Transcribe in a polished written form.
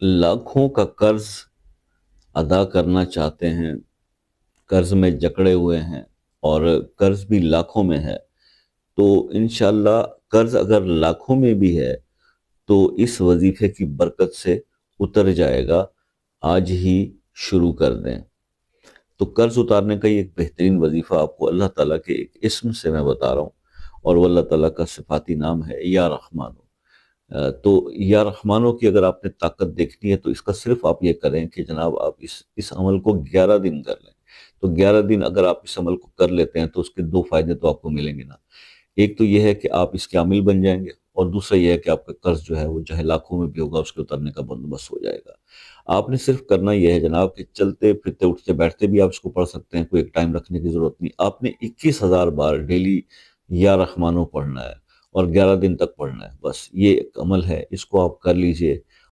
लाखों का कर्ज अदा करना चाहते हैं, कर्ज में जकड़े हुए हैं और कर्ज भी लाखों में है, तो इंशाल्लाह कर्ज अगर लाखों में भी है तो इस वजीफे की बरकत से उतर जाएगा। आज ही शुरू कर दें। तो कर्ज उतारने का ये एक बेहतरीन वजीफा आपको अल्लाह ताला के एक इस्म से मैं बता रहा हूँ, और वो अल्लाह ताला का सिफाती नाम है या रहमानो। तो या रहमानो की अगर आपने ताकत देखनी है तो इसका सिर्फ आप ये करें कि जनाब आप इस अमल को 11 दिन कर लें। तो 11 दिन अगर आप इस अमल को कर लेते हैं तो उसके दो फायदे तो आपको मिलेंगे ना। एक तो ये है कि आप इसके आमिल बन जाएंगे, और दूसरा ये है कि आपका कर्ज जो है वो चाहे लाखों में भी होगा उसके उतरने का बंदोबस्त हो जाएगा। आपने सिर्फ करना यह है जनाब कि चलते फिरते उठते बैठते भी आप इसको पढ़ सकते हैं, कोई एक टाइम रखने की जरूरत नहीं। आपने 21,000 बार डेली या रहमानो पढ़ना है और 11 दिन तक पढ़ना है। बस ये एक अमल है, इसको आप कर लीजिए।